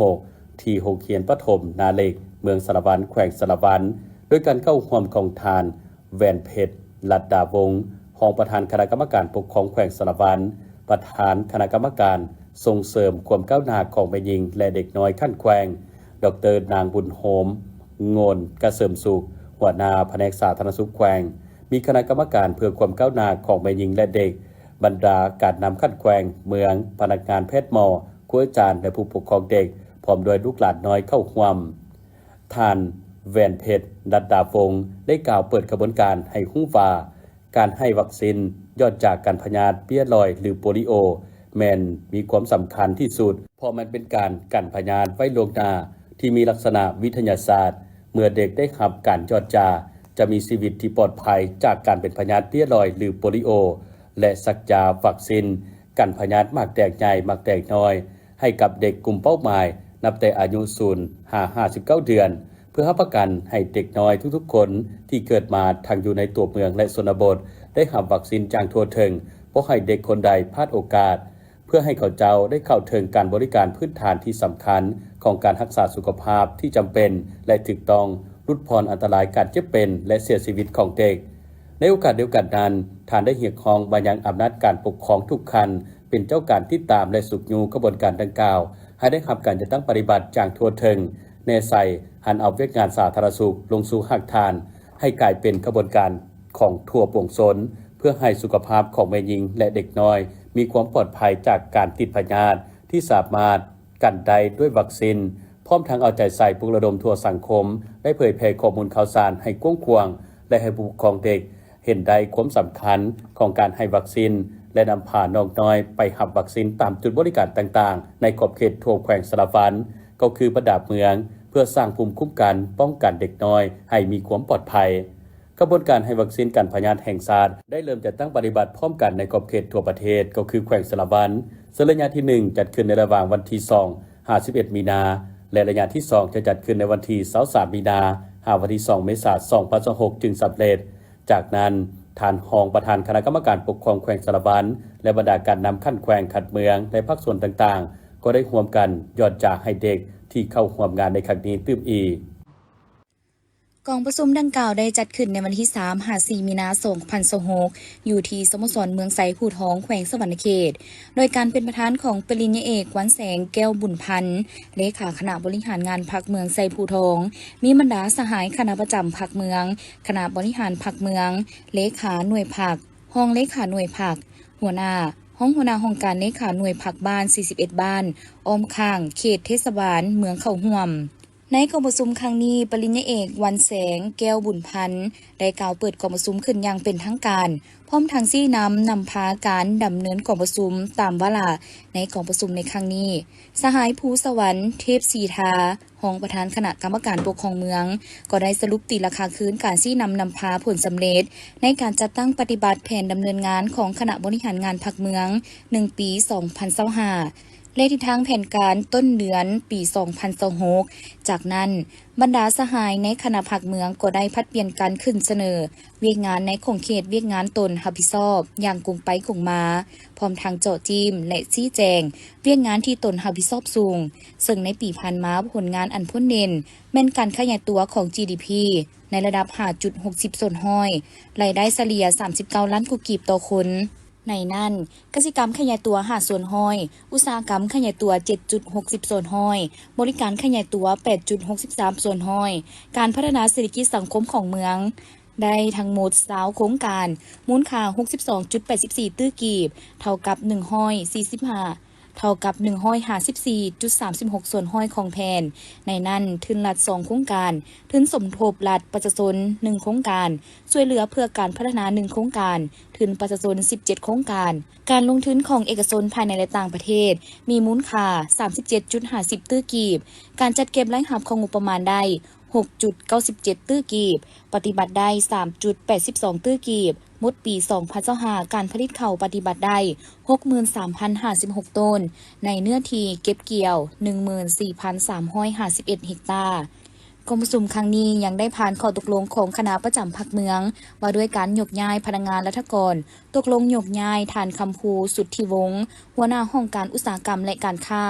2026ที่โรงเรียนประถมนาเล็กเมืองสารวันแขวงสารวันโดยการเข้าร่วมของทานแวนเพชรลัดดาวงศ์รองประธานคณะกรรมการปกครองแขวงสารวันประธานคณะกรรมการส่งเสริมความก้าวหน้าของแม่หญิงและเด็กน้อยขั้นแขวงดร.นางบุญโฮมโงนกระเสริมสุขหัวหน้าแผนกสาธารณสุขแขวงมีคณะกรรมการเพื่อความก้าวหน้าของแม่หญิงและเด็กบรรดาการนำขั้นแขวงเมืองพนักงานแพทย์หมอครูอาจารย์และผู้ปกครองเด็กพร้อมด้วยลูกหลานน้อยเข้าร่วมท่านแวนเพชรดัดดาวงศ์ได้กล่าวเปิดกระบวนการให้ฮู้ว่าการให้วัคซีนย่อจากการพยาธิเปี้ยลอยหรือโปลิโอแมนมีความสำคัญที่สุดเพราะมันเป็นการกันพยาธิไว้ล่วงหน้าที่มีลักษณะวิทยาศาสตร์เมื่อเด็กได้รับการยอดจาจะมีชีวิตที่ปลอดภัยจากการเป็นพยาธิเปี้ยลอยหรือโปลิโอและสักยาวัคซีนกันพยาธิมากแตกใหญ่มากแตกน้อยให้กับเด็กกลุ่มเป้าหมายนับแต่อายุ0-59 เดือนเพื่อรับประกันให้เด็กน้อยทุกๆคนที่เกิดมาทางอยู่ในตัวเมืองและชนบทได้รับวัคซีนอย่างทั่วถึงเพราะให้เด็กคนใดพลาดโอกาสเพื่อให้เขาเจ้าได้เข้าถึงการบริการพื้นฐานที่สำคัญของการรักษาสุขภาพที่จำเป็นและถูกต้องลดผ่อนอันตรายการเจ็บเป็นและเสียชีวิตของเด็กในโอกาสเดียวกันนั้นท่านได้เรียกร้องมายังอำนาจการปกครองทุกขั้นเป็นเจ้าการติดตามและสุกยูกระบวนการดังกล่าวให้ได้รับการจัดตั้งปฏิบัติอย่างทั่วถึงแน่ใส่หันเอาเวียกงานสาธารณสุขลงสู่หักทานให้กลายเป็นกระบวนการของทั่วปวงชนเพื่อให้สุขภาพของแม่หญิงและเด็กน้อยมีความปลอดภัยจากการติดพยาธิที่สามารถกันได้ด้วยวัคซีนพร้อมทั้งเอาใจใส่ปลุกระดมทั่วสังคมได้เผยแพร่ข้อมูลข่าวสารให้กว้างขวางและให้ผู้ปกครองเด็กเห็นได้ความสำคัญของการให้วัคซีนและนำพาน้องน้อยไปรับวัคซีนตามจุดบริการต่างๆในขอบเขตทั่วแขวงสารวันก็คือประดับเมืองเพื่อสร้างภูมิคุ้มกันป้องกันเด็กน้อยให้มีความปลอดภัยกระบวนการให้วัคซีนกันพยาธิแห่งชาติได้เริ่มจัดตั้งปฏิบัติพร้อมกันในขอบเขตทั่วประเทศก็คือแขวงสารวันซึ่งระยะที่1จัดขึ้นในระหว่างวันที่2-51 มีนาและระยะที่2จะจัดขึ้นในวันที่23 มีนาวันที่2 เมษายน 2026จึงสำเร็จจากนั้นท่านรองประธานคณะกรรมการปกครองแขวงสารวันและบรรดาการนำขั้นแขวงขัดเมืองและภาคส่วนต่างๆก็ได้ร่วมกันยอดจาให้เด็กที่เข้าร่วมงานในครั้งนี้ตื้มอีก กองประชุมดังกล่าวได้จัดขึ้นในวันที่3-4 มีนาคม 2026อยู่ที่สโมสรเมืองไซผู้ท้องแขวงสวรรณเขตโดยการเป็นประธานของปริญญาเอกวันแสงแก้วบุญพันธ์เลขาคณะบริหารงานพรรคเมืองไซผู้ท้องมีบรรดาสหายคณะประจำพรรคเมืองคณะบริหารพรรคเมืองเลขาหน่วยพรรคห้องเลขาหน่วยพรรคหัวหน้าห้องการเลขาหน่วยพรรคบ้าน41บ้านอ้อมข้างเขตเทศบาลเมืองเข้าร่วมในกองประชุมครั้งนี้ปริญญาเอกวันแสงแก้วบุญพันธ์ได้กล่าวเปิดกองประชุมขึ้นอย่างเป็นทางการพร้อมทางซี่นำพาการดำเนินกองประชุมตามวาระในกองประชุมในครั้งนี้สหายภูสวรรค์เทพศรีทารองประธานคณะกรรมการปกครองเมืองก็ได้สรุปตีราคาคืนการซี่นำพาผลสำเร็จในการจัดตั้งปฏิบัติแผนดำเนินงานของคณะบริหารงานพรรคเมือง1 ปี 2025 และทิศทางแผนการต้นเดือนปี 2026 จากนั้นบรรดาสหายในคณะผักเมืองก็ได้พัดเปลี่ยนกันขึ้นเสนอเวียกงานในขงเขตเวียกงานตนรับผิดชอบอย่างกงไปกงมาพร้อมทางเจาะจิ้มและชี้แจงเวียกงานที่ตนรับผิดชอบสูงซึ่งในปีผ่านมาผลงานอันพ้นเน้นแม่นการขยายตัวของ GDP ในระดับ 5.60 ส่วนห้อยรายได้เฉลี่ย39ล้านกีบต่อคนในนั้นกสิกรรมขยายตัว5ส่วนห้อยอุตสาหกรรมขยายตัว 7.60 ส่วนห้อยบริการขยายตัว 8.63 ส่วนห้อยการพัฒนาเศรษฐกิจสังคมของเมืองได้ทั้งหมด20โครงการมูลค่า 62.84 ตื้อกีบเท่ากับ154.36 ส่วนห้อยของแผนในนั้นทุนรัฐ2โครงการทุนสมทบรัฐประชาชน1โครงการช่วยเหลือเพื่อการพัฒนา1โครงการทุนประชาชน17โครงการการลงทุนของเอกชนภายในและต่างประเทศมีมูลค่า 37.50 ตื้อกีบการจัดเก็บรายรับของงบประมาณได้ 6.97 ตื้อกีบปฏิบัติได้ 3.82 ตื้อกีบมดปี2025การผลิตข้าวปฏิบัติได้ 63,056 ต้นในเนื้อที่เก็บเกี่ยว 14,351 เฮกตาร์กรมประชุมครั้งนี้ยังได้ผ่านข้อตกลงของคณะประจำพรรคเมืองว่าด้วยการยกย้ายพนักงานรัฐกรตกลงยกย้ายทานคำภูสุทธิวงศ์หัวหน้าห้องการอุตสาหกรรมและการค้า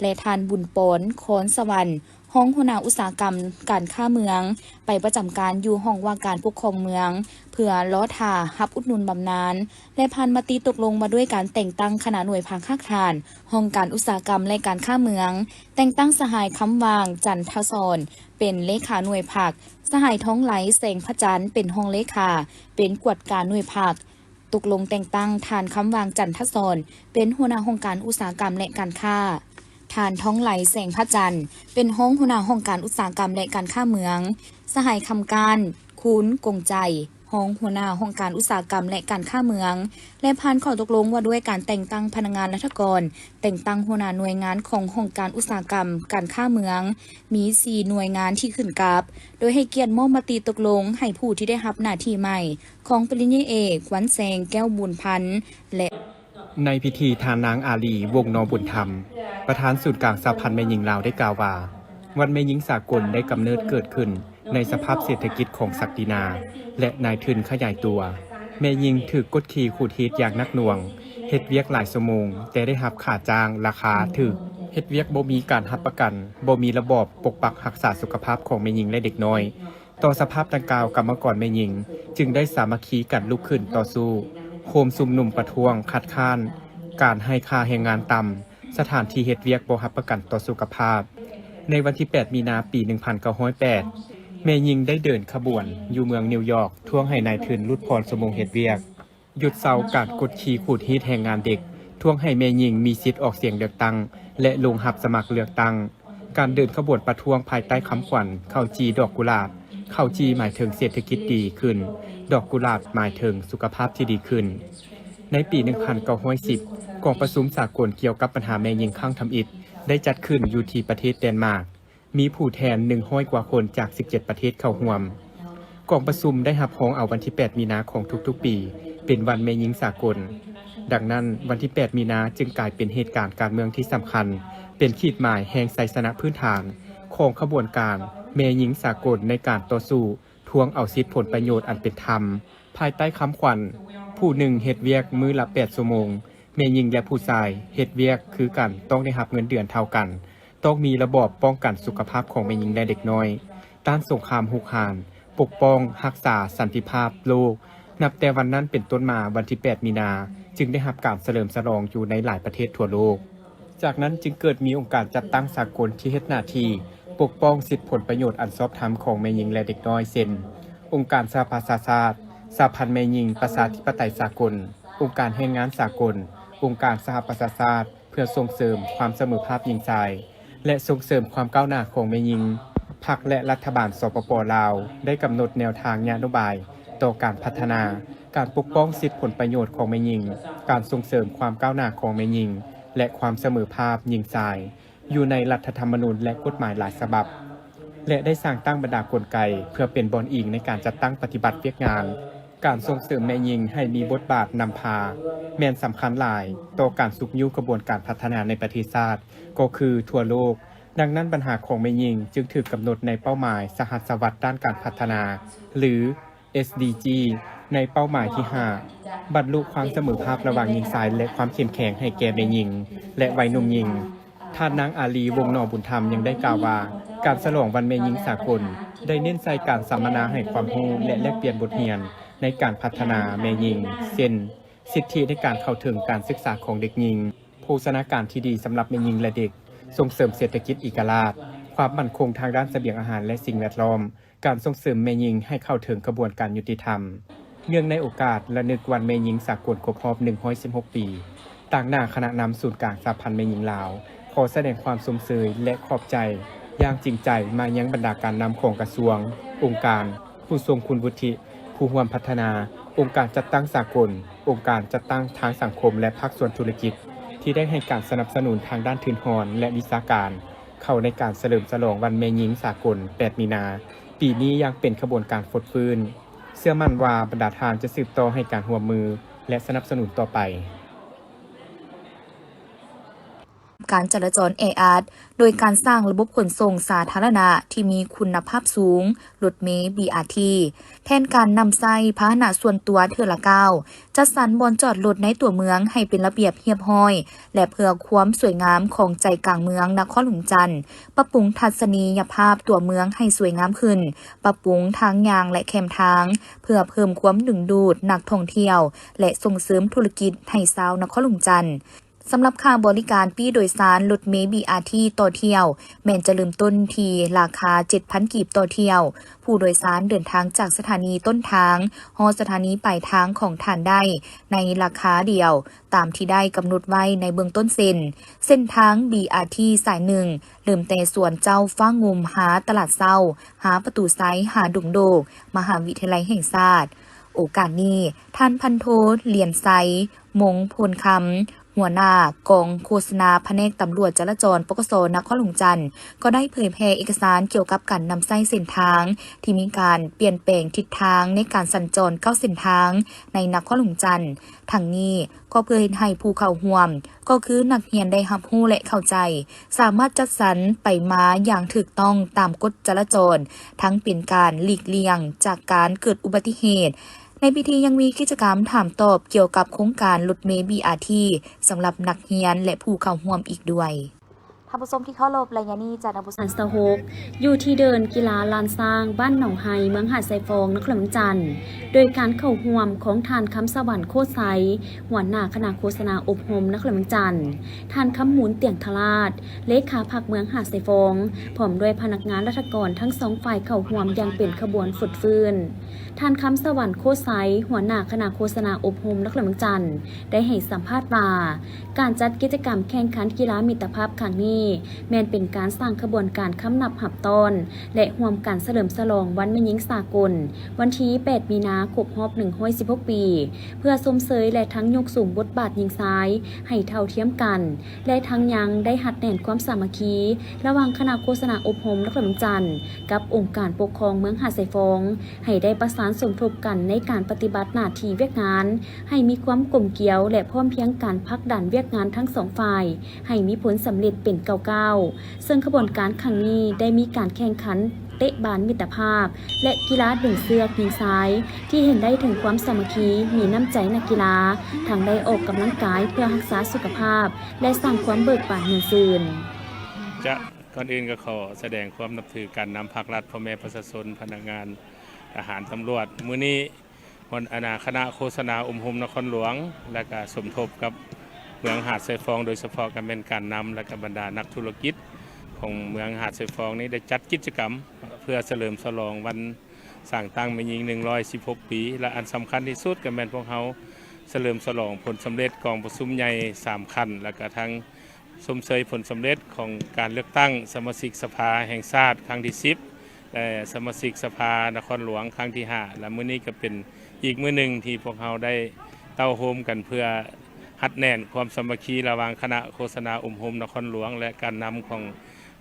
และทานบุญปนโคนสวรรค์ห้องหัวหน้าอุตสาหกรรมการค้าเมืองไปประจำการอยู่ห้องว่าการปกครองเมืองเพื่อล้อท่ารับอุดหนุนบำนาญและผ่านมติตกลงมาด้วยการแต่งตั้งคณะหน่วยภาคภาคทานห้องการอุตสาหกรรมและการค้าเมืองแต่งตั้งสหายคำวางจันทศรเป็นเลขาหน่วยผักสหายท้องไหลแสงพระจันทร์เป็นห้องเลขาเป็นกวดการหน่วยผักตกลงแต่งตั้งทานคำวางจันทศรเป็นหัวหน้าห้องการอุตสาหกรรมและการค้าทานท้องไหลแสงพระจันทร์เป็นห้องหัวหน้าห้องการอุตสาหกรรมและการค้าเมืองสหายคำการคุ้นกงใจห้องหัวหน้าห้องการอุตสาหกรรมและการค้าเมืองและผ่านข้อตกลงว่าด้วยการแต่งตั้งพนักงานรัฐกรแต่งตั้งหัวหน้าหน่วยงานของห้องการอุตสาหกรรมการค้าเมืองมี4หน่วยงานที่ขึ้นกับโดยให้เกียรติมอบมติตกลงให้ผู้ที่ได้รับหน้าที่ใหม่ของปริญญาเอกวันแสงแก้วบุญพันธ์และในพิธีทานนางอาลีวงนอบุญธรรมประธานศูนย์กลางสหพันธ์แม่หญิงลาวได้กล่าวว่าวันแม่หญิงสากลได้กำเนิดเกิดขึ้นในสภาพเศรษฐกิจของศักดินาและนายทุนขยายตัวแม่หญิงถูกกดขี่ขูดฮีดอย่างนักหน่วงเฮ็ดเวียกหลายชั่วโมงแต่ได้รับค่าจ้างราคาถูกเฮ็ดเวียกบ่มีการรับประกันบ่มีระบบปกปักรักษาสุขภาพของแม่หญิงและเด็กน้อยต่อสภาพดังกล่าวกรรมกรแม่หญิงจึงได้สามัคคีกันลุกขึ้นต่อสู้โฮมซุ่มนุ่มประท้วงคัดค้านการให้ค่าแรงงานต่ำสถานที่เฮ็ดเวียกบ่รับประกันต่อสุขภาพในวันที่ 8 มีนาคม ปี 1908 แม่หญิงได้เดินขบวนอยู่เมืองนิวยอร์กทวงให้นายทุนลดพรชั่วโมงเฮ็ดเวียกหยุดเซาการกดขี่ขูดฮีดแรงงานเด็กทวงให้แม่หญิงมีสิทธิ์ออกเสียงเลือกตั้งและลงรับสมัครเลือกตั้งการเดินขบวนประท้วงภายใต้คำขวัญข้าวจีดอกกุหลาบข้าวจีหมายถึงเศรษฐกิจดีขึ้นดอกกุหลาบหมายถึงสุขภาพที่ดีขึ้นในปี 1910 กองประชุมสากลเกี่ยวกับปัญหาแม่หญิงข้างทำอิฐได้จัดขึ้นอยู่ที่ประเทศเดนมาร์กมีผู้แทน100 กว่าคนจาก 17 ประเทศเข้าร่วมกองประชุมได้รับรองเอาวันที่ 8 มีนาของทุกๆปีเป็นวันแม่หญิงสากลดังนั้นวันที่ 8 มีนาจึงกลายเป็นเหตุการณ์การเมืองที่สำคัญเป็นขีดหมายแห่งไสยชนะพื้นฐานของขบวนการแม่หญิงสากลในการต่อสู้ทวงเอาสิทธิผลประโยชน์อันเป็นธรรมภายใต้คำขวัญผู้หนึ่งเฮ็ดเวียกมื้อละ 8 ชั่วโมงแม่หญิงและผู้ชายเฮ็ดเวียกคือกันต้องได้รับเงินเดือนเท่ากันต้องมีระบบป้องกันสุขภาพของแม่หญิงและเด็กน้อยต้านสงครามหุกหานปกป้องรักษาสันติภาพโลกนับแต่วันนั้นเป็นต้นมาวันที่ 8 มีนาจึงได้รับการเฉลิมฉลองอยู่ในหลายประเทศทั่วโลกจากนั้นจึงเกิดมีองค์การจัดตั้งสากลที่เฮ็ดหน้าที่ปกป้องสิทธิผลประโยชน์อันชอบธรรมของแม่หญิงและเด็กน้อยเช่นองค์การสหประชาชาติสหพันธ์แม่หญิงประชาธิปไตยสากลองค์การแรงงานสากลองค์การสหประชาชาติเพื่อส่งเสริมความเสมอภาคหญิงชายและส่งเสริมความก้าวหน้าของแม่หญิงพรรคและรัฐบาลสปป.ลาวได้กำหนดแนวทางนโยบายต่อการพัฒนาการปกป้องสิทธิผลประโยชน์ของแม่หญิงการส่งเสริมความก้าวหน้าของแม่หญิงและความเสมอภาคหญิงชายอยู่ในรัฐธรรมนูญและกฎหมายหลายฉบับและได้สร้างตั้งบรรดากลไกเพื่อเป็นบอนอิงในการจัดตั้งปฏิบัติเวียกงาน การส่งเสริมแม่หญิงให้มีบทบาทนำพาแม่นสำคัญหลายต่อการสุขยุกระบวนการพัฒนาในประเทศชาติก็คือทั่วโลกดังนั้นปัญหาของแม่หญิงจึงถูกกำหนดในเป้าหมายสหัสวรรษด้านการพัฒนาหรือ SDG ในเป้าหมายที่ 5 บรรลุความเสมอภาคระหว่างหญิงชายและความเข้มแข็งให้แก่แม่หญิงและวัยหนุ่มหญิงท่านนางอาลีวงศ์นอบุญธรรมยังได้กล่าวว่าการฉลองวันแม่หญิงสากลได้เน้นใส่การสัมมนาให้ความรู้และแลกเปลี่ยนบทเรียนในการพัฒนาแม่หญิงเช่นสิทธิในการเข้าถึงการศึกษาของเด็กหญิงโภชนาการที่ดีสำหรับแม่หญิงและเด็กส่งเสริมเศรษฐกิจอิกราชความมั่นคงทางด้านเสบียงอาหารและสิ่งแวดล้อมการส่งเสริมแม่หญิงให้เข้าถึงกระบวนการยุติธรรมเนื่องในโอกาสระลึกวันแม่หญิงสากลครบรอบ116 ปีต่างหน้าคณะนำศูนย์กลางสหพันธ์แม่หญิงลาวขอแสดงความสมเสยและขอบใจอย่างจริงใจมายังบรรดาการนำของกระทรวงองค์การผู้ทรงคุณวุฒิผู้ร่วมพัฒนาองค์การจัดตั้งสากลองค์การจัดตั้งทางสังคมและภาคส่วนธุรกิจที่ได้ให้การสนับสนุนทางด้านทุนหอนและวิชาการเข้าในการเฉลิมฉลองวันแม่หญิงสากล8 มีนาปีนี้ยังเป็นขบวนการฟดฟื้นเชื่อมั่นว่าบรรดาทานจะสืบต่อให้การร่วมมือและสนับสนุนต่อไปการจราจรแออัดโดยการสร้างระบบขนส่งสาธารณะที่มีคุณภาพสูงรถเมล์ BRT แทนการนำใช้พาหนะส่วนตัวเทื่อละก้าวจัดสรรบ่อนจอดรถในตัวเมืองให้เป็นระเบียบเรียบร้อยและเพื่อความสวยงามของใจกลางเมืองนครหลวงจันทน์ปรับปรุงทัศนียภาพตัวเมืองให้สวยงามขึ้นปรับปรุงทางยางและแคมทางเพื่อเพิ่มความดึงดูดนักท่องเที่ยวและส่งเสริมธุรกิจให้ชาวนครหลวงจันทน์สำหรับค่าบริการปีโดยสารรถเมล์ BRT ต่อเที่ยวแม้นจะเริ่มต้นที่ราคา 7,000 กีบต่อเที่ยวผู้โดยสารเดินทางจากสถานีต้นทางฮอดสถานีปลายทางของท่านได้ในราคาเดียวตามที่ได้กำหนดไว้ในเบื้องต้นเส้นทาง BRT สาย1เริ่มแต่สวนเจ้าฟ้างุมหาตลาดเศร้าหาประตูไซหาดุงโดกมหาวิทยาลัยแห่งชาติโอกาสนี้ท่านพันโทเหรียญไซมงพลคำหัวหน้ากองโฆษณาแผนกตำรวจจราจรปกส.นครหลวงจันทน์ก็ได้เผยแพร่เอกสารเกี่ยวกับการนำใช้เส้นทางที่มีการเปลี่ยนแปลงทิศทางในการสัญจร9เส้นทางในนครหลวงจันทน์ทั้งนี้ก็เพื่อให้ผู้เข้าร่วมก็คือนักเรียนได้รับรู้และเข้าใจสามารถจัดสรรไปมาอย่างถูกต้องตามกฎจราจรทั้งเป็นการหลีกเลี่ยงจากการเกิดอุบัติเหตุในพิธียังมีกิจกรรมถามตอบเกี่ยวกับโครงการรถเมล์ BRT สำหรับนักเรียนและผู้เข้าร่วมอีกด้วยท่านผู้ชมที่เคารพรายงานนี้จากนักบุษบาสะโฮกอยู่ที่เดินกีฬาลานสร้างบ้านหนองไฮเมืองหาดไซฟองนครหลวงจันทน์โดยการเข้าร่วมของทานคำสวรรค์โคตรไซหัวหน้าคณะโฆษณาอบรมนครหลวงจันทน์ทานคำหมุนเตียงทราชเลขาพักเมืองหาดไซฟองพร้อมด้วยพนักงานราชการทั้งสองฝ่ายเข้าร่วมอย่างเป็นขบวนฝึกฟื้นทานคำสวรรค์โคตรไซหัวหน้าคณะโฆษณาอบรมนครหลวงจันทน์ได้ให้สัมภาษณ์ว่าการจัดกิจกรรมแข่งขันกีฬามิตรภาพครั้งนี้แม้นเป็นการสร้างขบวนการคำนับหับตอนและร่วมกันเฉลิมฉลองวันแม่หญิงสากลวันที่8 มีนาคมครบรอบ116 ปีเพื่อสมเสยและทั้งยกสูงบทบาทหญิงชายให้เท่าเทียมกันและทั้งยังได้หัดแน่นความสามัคคีระหว่างคณะโฆษณาอบรมนครหลวงจันทน์กับองค์การปกครองเมืองหาดไซฟองให้ได้ประสานสมทบกันในการปฏิบัติหน้าที่เวียกงานให้มีความกลมเกลียวและพร้อมเพียงการพักดันเวียกงานทั้งสองฝ่ายให้มีผลสำเร็จเป็นเก่าซึ่งขบวนการครั้งนี้ได้มีการแข่งขันเตะบาสมิตรภาพและกีฬาดึงเสือกยิงซ้ายที่เห็นได้ถึงความสามัคคีมีน้ำใจนักกีฬาทั้งได้ออกกำลังกายเพื่อรักษาสุขภาพและสร้างความเบิกบานเงินซื่นก่อนอื่นก็ขอแสดงความนับถือการนำภาครัฐพ่อแม่ประชาชนพนักงานทหารตำรวจมื้อนี้คณะโฆษณาอบรมนครหลวงและก็สมทบกับเมืองหาดไซฟองโดยเฉพาะการเป็นการนำและก็บรรดานักธุรกิจของเมืองหาดไซฟองนี้ได้จัดกิจกรรมเพื่อเฉลิมฉลองวันสร้างตั้งแม่หญิง116 ปีและอันสำคัญที่สุดก็แม่นพวกเขาเฉลิมฉลองผลสำเร็จกองประชุมใหญ่3ขั้นและก็ทั้งสมเสยผลสำเร็จของการเลือกตั้งสมาชิกสภาแห่งชาติครั้งที่10และสมาชิกสภานครหลวงครั้งที่5และมื้อนี้ก็เป็นอีกมื้อหนึ่งที่พวกเขาได้เต้าโฮมกันเพื่อหัดแน่นความสามัคคีระหว่างคณะโฆษณาอบรมนครหลวงและการนำของ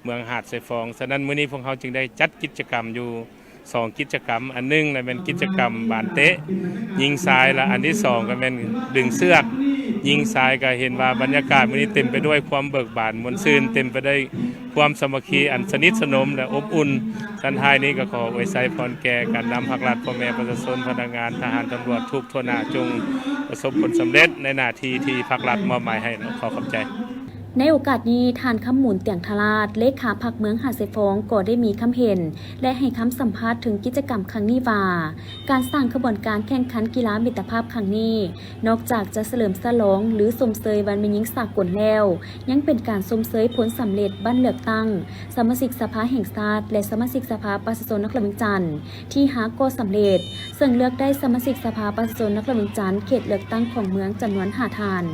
เมืองหาดไซฟองฉะนั้นมื้อนี้พวกเขาจึงได้จัดกิจกรรมอยู่ 2กิจกรรมอันหนึงน่ะเป็นกิจกรรมบานเตะยิงทรายและอันที่2ก็เป็นดึงเสือกยิงทรายก็เห็นว่าบรรยากาศมื้อนี้เต็มไปด้วยความเบิกบานมวลซื่นเต็มไปด้วยความสามัคคีอันสนิทสนมและอบอุ่นสันท้ายนี้ก็ขออวยไสพรแก่การนำภาครัฐพ่อแม่ประชาชนพนักงานทหารตำรวจทุกทั่วหน้าจงประสบผลสำเร็จในหน้าที่ที่ภาครัฐมอบหมายให้ขอขอบใจในโอกาสนี้ทานคำหมุนเตียงทราชเลขาพรรคเมืองหาดทรายฟ้องก็ได้มีคำเห็นและให้คำสัมภาษณ์ถึงกิจกรรมครั้งนี้ว่าการสร้างขบวนการแข่งขันกีฬามิตรภาพครั้งนี้นอกจากจะเฉลิมฉลองหรือสมเสยวันแม่หญิงสากลแล้วยังเป็นการสมเสยผลสำเร็จบ้านเลือกตั้งสมาชิกสภาแห่งชาติและสมาชิกสภาประชาชนนครเวียงจันทร์ที่หาก็สำเร็จซึ่งเลือกได้สมาชิกสภาประชาชนนครเวียงจันทร์เขตเลือกตั้งของเมืองจำนวน5 ท่าน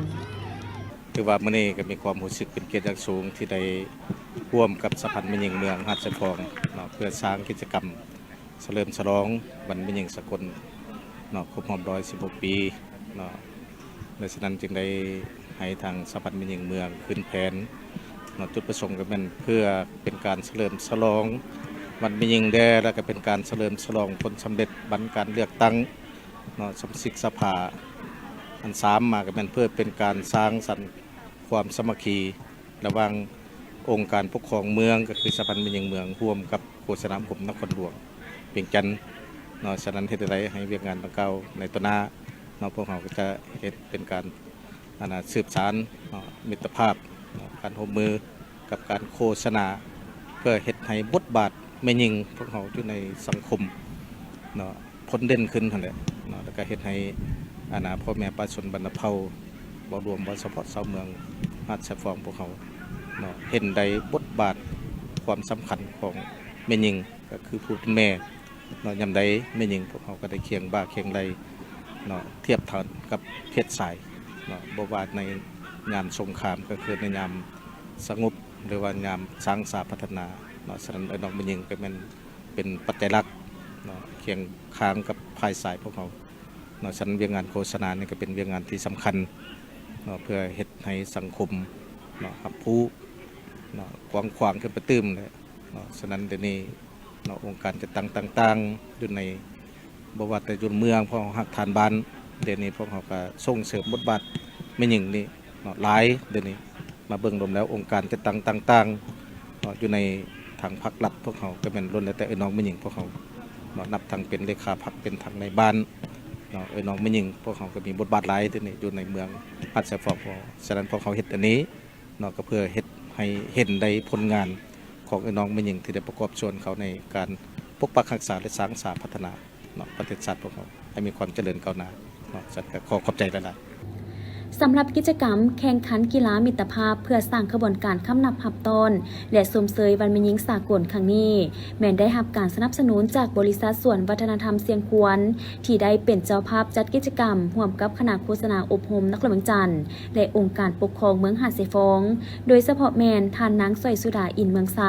คือว่ามื้อนี้ก็มีความรู้สึกเป็นเกียรติอย่างสูงที่ได้ร่วมกับสภาแม่หญิงเมืองหาดทรายฟ้องเนาะเพื่อสร้างกิจกรรมเฉลิมฉลองวันแม่หญิงสากลเนาะครบรอบ116 ปีเนาะดังนั้นจึงได้ให้ทางสภาแม่หญิงเมืองขึ้นแผนเนาะจุดประสงค์ก็เป็นเพื่อเป็นการเฉลิมฉลองวันแม่หญิงแด่แล้วก็เป็นการเฉลิมฉลองผลสำเร็จบัตรการเลือกตั้งเนาะสมาชิกสภาอัน3มาก็เป็นเพื่อเป็นการสร้างสรรค์ความสามัคคีระหว่างองค์การปกครองเมืองก็คือสภาแม่หญิงเมืองร่วมกับโฆษณาคมนครหลวงเวียงจันทน์เนาะฉะนั้นเฮ็ดได้ให้เวียกงานต่างเก่าในตัวหน้าเนาะพวกเราก็จะเฮ็ดเป็นการสืบสานมิตรภาพการร่วมมือกับการโฆษณาเพื่อเฮ็ดให้บทบาทแม่หญิงพวกเราอยู่ในสังคมเนาะพ้นเด่นขึ้นนั่นแหละเนาะแล้วก็เฮ็ดให้พ่อแม่ประชาชนบรรพเผ่าบ่รวมบ่เฉพาะชาวเมืองหาดทรายฟ้องพวกเขาเนาะเห็นได้บทบาทความสำคัญของแม่หญิงก็คือผู้เป็นแม่เนาะยามใดแม่หญิงพวกเขาก็ได้เคียงบ่าเคียงไหลเนาะเทียบเท่ากับเพศชายเนาะบ่ว่าในยามสงครามก็คือในยามสงบหรือว่ายามสร้างสาพัฒนาเนาะฉะนั้นน้องแม่หญิงก็เป็นปัจจัยหลักเนาะเคียงข้างกับภายสายพวกเขาเนาะฉะนั้นเวียงงานโฆษณานี่ก็เป็นเวียงงานที่สำคัญเนาะเพื่อเฮ็ดให้สังคมเนาะรับผู้เนาะกว้างขวางขึ้นไปตื้มเลยเนาะฉะนั้นเดี๋ยวนี้เนาะองค์การจัดตั้งต่างๆอยู่ในบ่ว่าแต่อยู่เมืองพวกหักฐานบ้านเดี๋ยวนี้พวกเขาก็ส่งเสริมบทบาทแม่หญิงนี่เนาะหลายเดี๋ยวนี้มาเบิ่งรวมแล้วองค์การจัดตั้งต่างๆเนาะอยู่ในทางพรรครัฐพวกเขาก็เป็นล้วนแล้วแต่น้องแม่หญิงพวกเขาเนาะนับทางเป็นเลขาพรรคเป็นทางในบ้านเนาะน้องแม่หญิงพวกเขาก็มีบทบาทหลายเดี๋ยวนี้อยู่ในเมืองหาดทรายฟ้องฉะนั้นพวกเขาเฮ็ดอันนี้เนาะก็เพื่อเฮ็ดให้เห็นได้ผลงานของน้องแม่หญิงที่ได้ประกอบส่วนเขาในการปกปักรักษาและสร้างสรรค์พัฒนาเนาะประเทศชาติพวกเขาให้มีความเจริญก้าวหน้าเนาะฉันก็ขอบใจหลายๆสำหรับกิจกรรมแข่งขันกีฬามิตรภาพเพื่อสร้างขบวนการคำนับหับต้นและสมเสยวันแม่หญิงสากลครั้งนี้แม้นได้รับการสนับสนุนจากบริษัทส่วนวัฒนธรรมเสียงควรที่ได้เป็นเจ้าภาพจัดกิจกรรมร่วมกับคณะโฆษณาอบรมนครเวียงจันทน์และองค์การปกครองเมืองหาดทรายฟ้องโดยเฉพาะแมนทานนางสอยสุดาอินเมืองไซ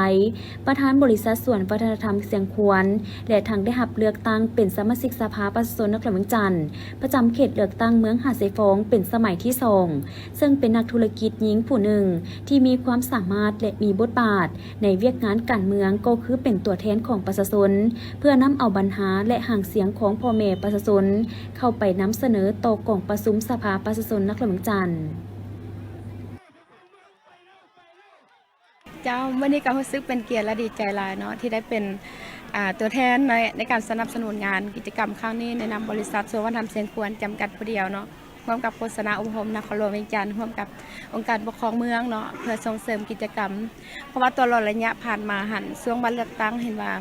ประธานบริษัทส่วนวัฒนธรรมเสียงควรและทางได้รับเลือกตั้งเป็นสมาชิกสภาประชาชนนครเวียงจันทน์ประจำเขตเลือกตั้งเมืองหาดทรายฟ้องเป็นสมัยที่2ซึ่งเป็นนักธุรกิจหญิงผู้หนึ่งที่มีความสามารถและมีบทบาทในเวียกงานการเมืองก็คือเป็นตัวแทนของประชาชนเพื่อนำเอาปัญหาและหางเสียงของพ่อแม่ประชาชนเข้าไปนำเสนอต่อกองประชุมสภาประชาชนนครเวียงจันทน์เจ้าวันนี้ก็รู้สึกเป็นเกียรติและดีใจหลายเนาะที่ได้เป็นตัวแทนในการสนับสนุนงานกิจกรรมครั้งนี้ในนามบริษัทส่วนวัฒนธรรมเสียงควรจำกัดผู้เดียวเนาะร่วมกับโฆษณาอบรมนครหลวงเวียงจันทน์ร่วมกับองค์การปกครองเมืองเนาะเพื่อส่งเสริมกิจกรรมเพราะว่าตลอดระยะผ่านมาหันช่วงวันเลือกตั้งเห็นว่า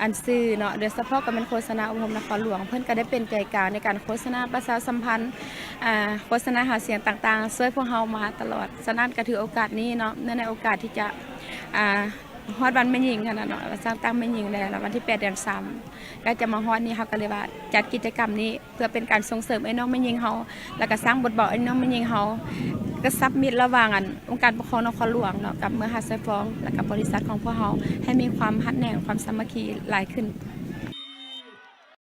อันซื่อเนาะโดยเฉพาะกับเป็นโฆษณาอบรมนครหลวงเพื่อนก็ได้เป็นใจกลางในการโฆษณาประชาสัมพันธ์โฆษณาหาเสียงต่างๆช่วยพวกเรามาตลอดฉะนั้นก็ถือโอกาสนี้เนาะในโอกาสที่จะฮอดวันแม่หญิงกันนะเนาะสร้างตั้งแม่หญิงแล้ววันที่8 เดือน 3ก็จะมาฮอดนี้เขาก็เลยว่าจัดกิจกรรมนี้เพื่อเป็นการส่งเสริมไอ้น้องแม่หญิงเขาแล้วก็สร้างบทบาทไอ้น้องแม่หญิงเขาก็ซับมิตรระหว่างองค์การปกครองนครหลวงเนาะกับเมืองหาดทรายฟ้องและกับบริษัทของพวกเขาให้มีความฮัดแน่ความสามัคคีหลายขึ้น